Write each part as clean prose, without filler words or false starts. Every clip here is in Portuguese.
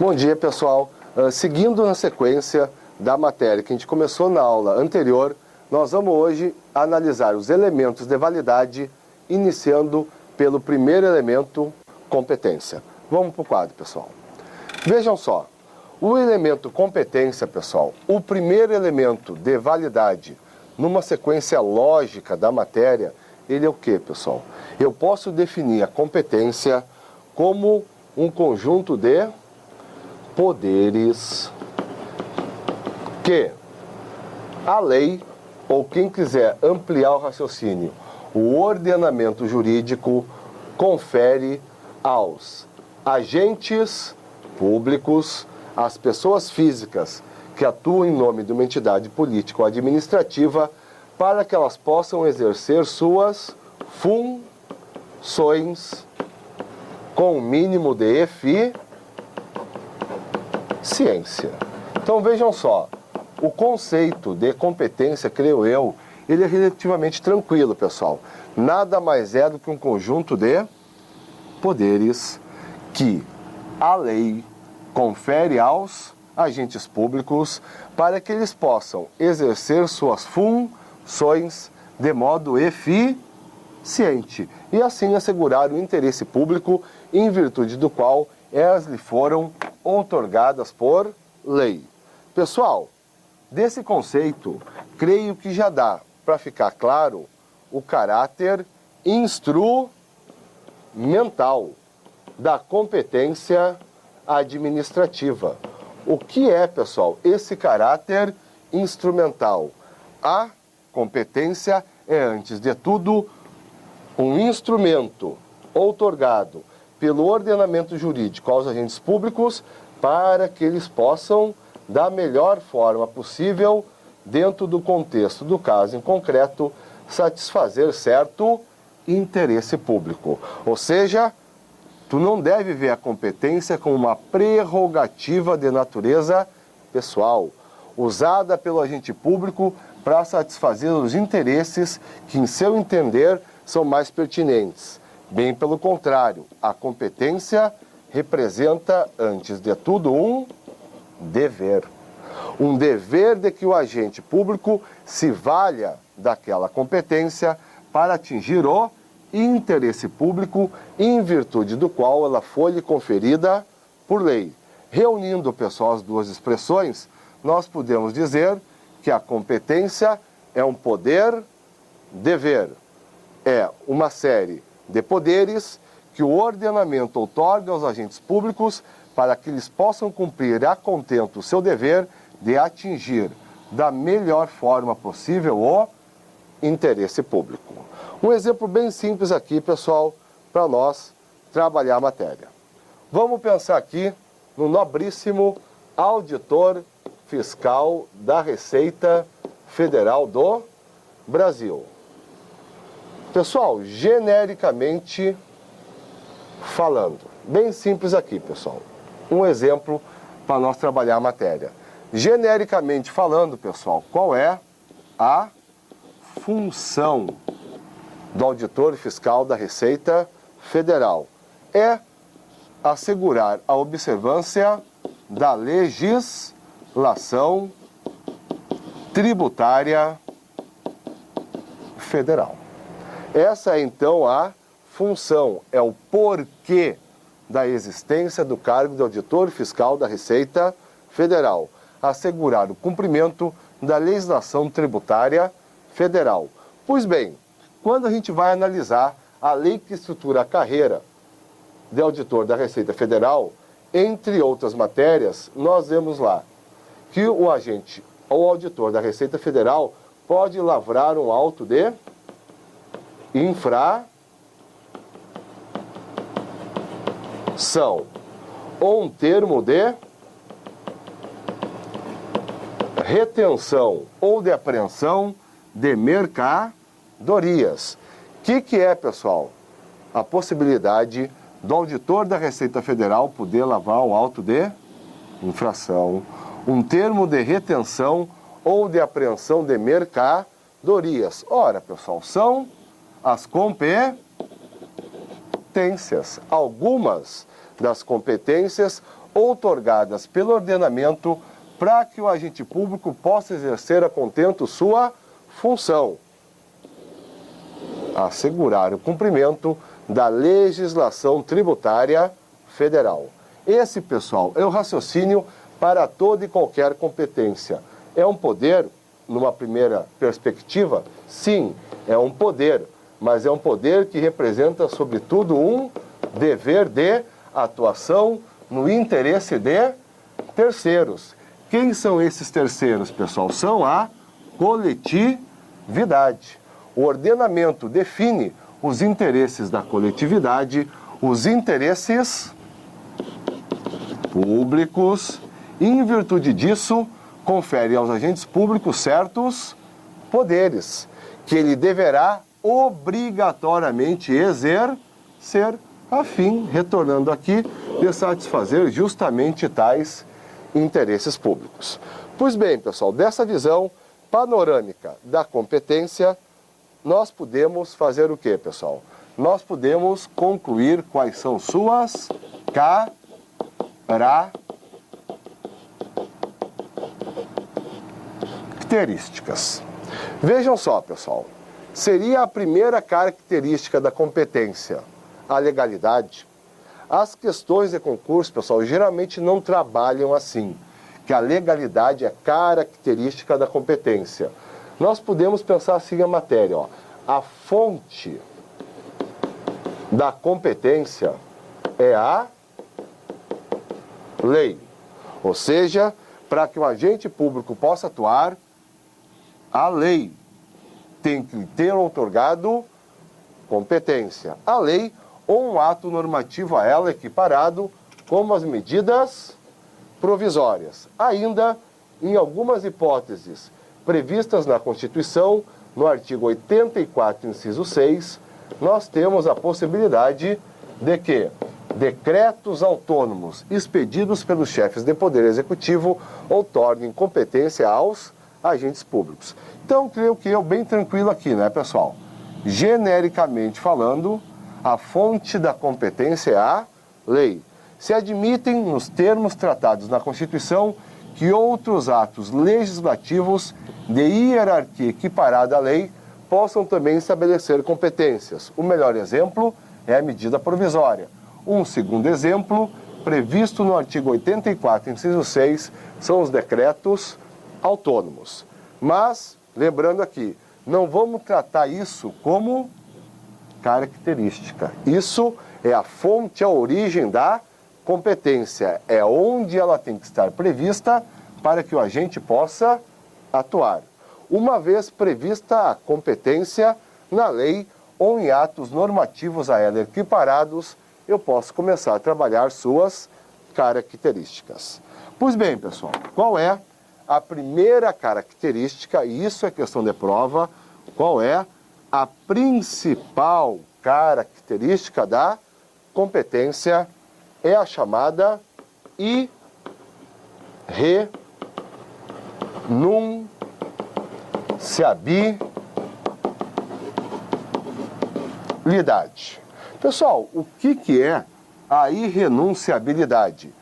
Bom dia, pessoal. Seguindo na sequência da matéria que a gente começou na aula anterior, nós vamos hoje analisar os elementos de validade, iniciando pelo primeiro elemento, competência. Vamos para o quadro, pessoal. Vejam só, o elemento competência, pessoal, o primeiro elemento de validade numa sequência lógica da matéria, ele é o que, pessoal? Eu posso definir a competência como um conjunto de poderes que a lei, ou quem quiser ampliar o raciocínio, o ordenamento jurídico confere aos agentes públicos, às pessoas físicas que atuam em nome de uma entidade política ou administrativa, para que elas possam exercer suas funções com o mínimo de eficiência. Então vejam só, o conceito de competência, creio eu, ele é relativamente tranquilo, pessoal. Nada mais é do que um conjunto de poderes que a lei confere aos agentes públicos para que eles possam exercer suas funções de modo eficiente e assim assegurar o interesse público em virtude do qual elas lhe foram outorgadas por lei. Pessoal, desse conceito, creio que já dá para ficar claro o caráter instrumental da competência administrativa. O que é, pessoal, esse caráter instrumental? A competência é, antes de tudo, um instrumento outorgado pelo ordenamento jurídico aos agentes públicos para que eles possam, da melhor forma possível, dentro do contexto do caso em concreto, satisfazer certo interesse público. Ou seja, tu não deve ver a competência como uma prerrogativa de natureza pessoal, usada pelo agente público para satisfazer os interesses que, em seu entender, são mais pertinentes. Bem pelo contrário, a competência representa, antes de tudo, um dever. Um dever de que o agente público se valha daquela competência para atingir o interesse público em virtude do qual ela foi-lhe conferida por lei. Reunindo, pessoal, as duas expressões, nós podemos dizer que a competência é um poder-dever. É uma série de poderes que o ordenamento outorga aos agentes públicos para que eles possam cumprir a contento o seu dever de atingir da melhor forma possível o interesse público. Um exemplo bem simples aqui, pessoal, para nós trabalhar a matéria. Vamos pensar aqui no nobríssimo auditor fiscal da Receita Federal do Brasil. Pessoal, genericamente falando, bem simples aqui, pessoal. Um exemplo para nós trabalhar a matéria. Genericamente falando, pessoal, qual é a função do auditor fiscal da Receita Federal? É assegurar a observância da legislação tributária federal. Essa é então a função, é o porquê da existência do cargo de auditor fiscal da Receita Federal. Assegurar o cumprimento da legislação tributária federal. Pois bem, quando a gente vai analisar a lei que estrutura a carreira de auditor da Receita Federal, entre outras matérias, nós vemos lá que o agente ou auditor da Receita Federal pode lavrar um auto de infração ou um termo de retenção ou de apreensão de mercadorias. O que é, pessoal? A possibilidade do auditor da Receita Federal poder lavrar um auto de infração, um termo de retenção ou de apreensão de mercadorias. Ora, pessoal, são as competências. Algumas das competências outorgadas pelo ordenamento para que o agente público possa exercer a contento sua função. Assegurar o cumprimento da legislação tributária federal. Esse, pessoal, é o raciocínio para toda e qualquer competência. É um poder, numa primeira perspectiva? Sim, é um poder, mas é um poder que representa, sobretudo, um dever de atuação no interesse de terceiros. Quem são esses terceiros, pessoal? São a coletividade. O ordenamento define os interesses da coletividade, os interesses públicos, e, em virtude disso, confere aos agentes públicos certos poderes, que ele deverá obrigatoriamente exercer a fim, retornando aqui, de satisfazer justamente tais interesses públicos. Pois bem, pessoal, dessa visão panorâmica da competência, nós podemos fazer o quê, pessoal? Nós podemos concluir quais são suas características. Vejam só, pessoal, seria a primeira característica da competência a legalidade? As questões de concurso, pessoal, geralmente não trabalham assim, que a legalidade é característica da competência. Nós podemos pensar assim a matéria, ó. A fonte da competência é a lei. Ou seja, para que o agente público possa atuar, a lei tem que ter outorgado competência. A lei ou um ato normativo a ela equiparado, como as medidas provisórias. Ainda, em algumas hipóteses previstas na Constituição, no artigo 84, inciso 6, nós temos a possibilidade de que decretos autônomos expedidos pelos chefes de poder executivo outorguem competência aos agentes públicos. Então, creio que eu bem tranquilo aqui, né, pessoal? Genericamente falando, a fonte da competência é a lei. Se admitem, nos termos tratados na Constituição, que outros atos legislativos de hierarquia equiparada à lei possam também estabelecer competências. O melhor exemplo é a medida provisória. Um segundo exemplo, previsto no artigo 84, inciso 6, são os decretos autônomos. Mas, lembrando aqui, não vamos tratar isso como característica. Isso é a fonte, a origem da competência. É onde ela tem que estar prevista para que o agente possa atuar. Uma vez prevista a competência na lei ou em atos normativos a ela equiparados, eu posso começar a trabalhar suas características. Pois bem, pessoal, qual é a primeira característica, e isso é questão de prova, qual é a principal característica da competência? É a chamada irrenunciabilidade. Pessoal, o que é a irrenunciabilidade?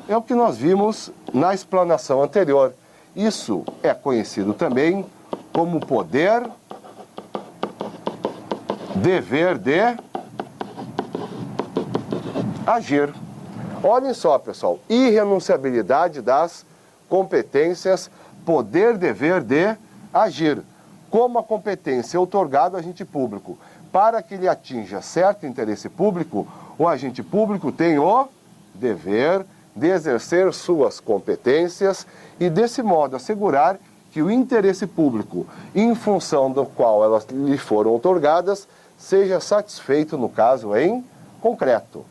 É o que nós vimos na explanação anterior. Isso é conhecido também como poder, dever de agir. Olhem só, pessoal, irrenunciabilidade das competências, poder, dever de agir. Como a competência é outorgada ao agente público, para que ele atinja certo interesse público, o agente público tem o dever de exercer suas competências e, desse modo, assegurar que o interesse público, em função do qual elas lhe foram outorgadas, seja satisfeito, no caso, em concreto.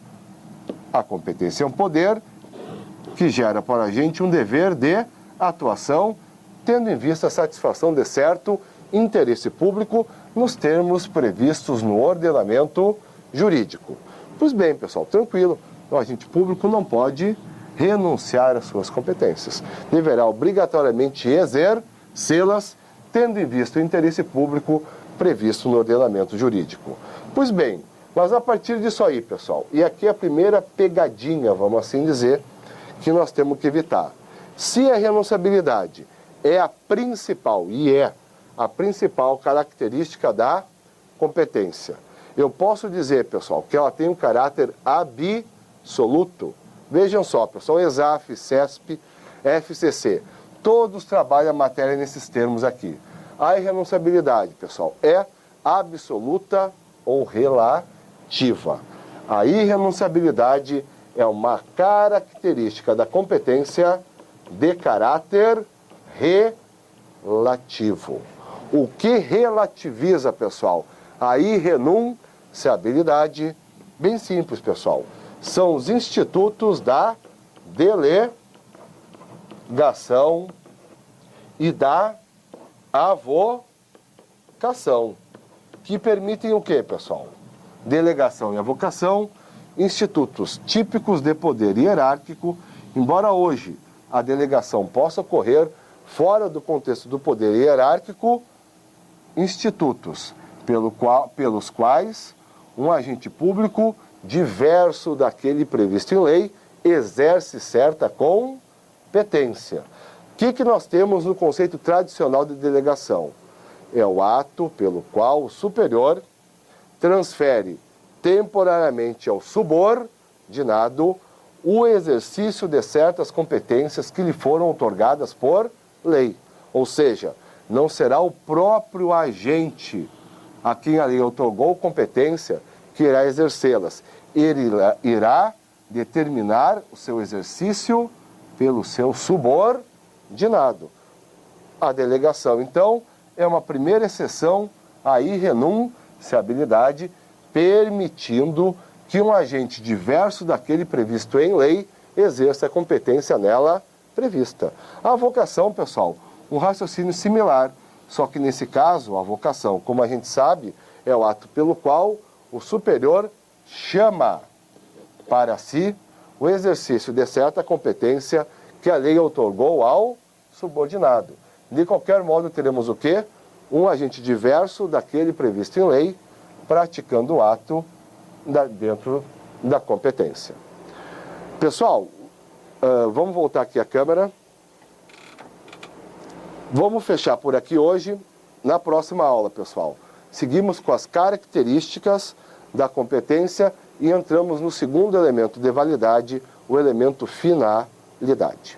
A competência é um poder que gera para a gente um dever de atuação, tendo em vista a satisfação de certo interesse público nos termos previstos no ordenamento jurídico. Pois bem, pessoal, tranquilo, o agente público não pode renunciar às suas competências. Deverá obrigatoriamente exercê-las, tendo em vista o interesse público previsto no ordenamento jurídico. Pois bem, mas a partir disso aí, pessoal, e aqui a primeira pegadinha, vamos assim dizer, que nós temos que evitar. Se a renunciabilidade é a principal, e é a principal característica da competência, eu posso dizer, pessoal, que ela tem um caráter absoluto. Vejam só, pessoal, ESAF, CESP, FCC, todos trabalham a matéria nesses termos aqui. A irrenunciabilidade, pessoal, é absoluta ou relativa. A irrenunciabilidade é uma característica da competência de caráter relativo. O que relativiza, pessoal, a irrenunciabilidade? Bem simples, pessoal. São os institutos da delegação e da avocação, que permitem o quê, pessoal? Delegação e avocação, institutos típicos de poder hierárquico, embora hoje a delegação possa ocorrer fora do contexto do poder hierárquico, institutos pelos quais um agente público diverso daquele previsto em lei exerce certa competência. O que nós temos no conceito tradicional de delegação? É o ato pelo qual o superior transfere temporariamente ao subordinado o exercício de certas competências que lhe foram outorgadas por lei. Ou seja, não será o próprio agente a quem a lei outorgou competência que irá exercê-las. Ele irá determinar o seu exercício pelo seu subordinado. A delegação, então, é uma primeira exceção à irrenunciabilidade, permitindo que um agente diverso daquele previsto em lei exerça a competência nela prevista. A avocação, pessoal, um raciocínio similar, só que nesse caso, a avocação, como a gente sabe, é o ato pelo qual o superior chama para si o exercício de certa competência que a lei outorgou ao subordinado. De qualquer modo, teremos o quê? Um agente diverso daquele previsto em lei, praticando o ato dentro da competência. Pessoal, vamos voltar aqui à câmera. Vamos fechar por aqui hoje. Na próxima aula, pessoal, seguimos com as características da competência e entramos no segundo elemento de validade, o elemento finalidade.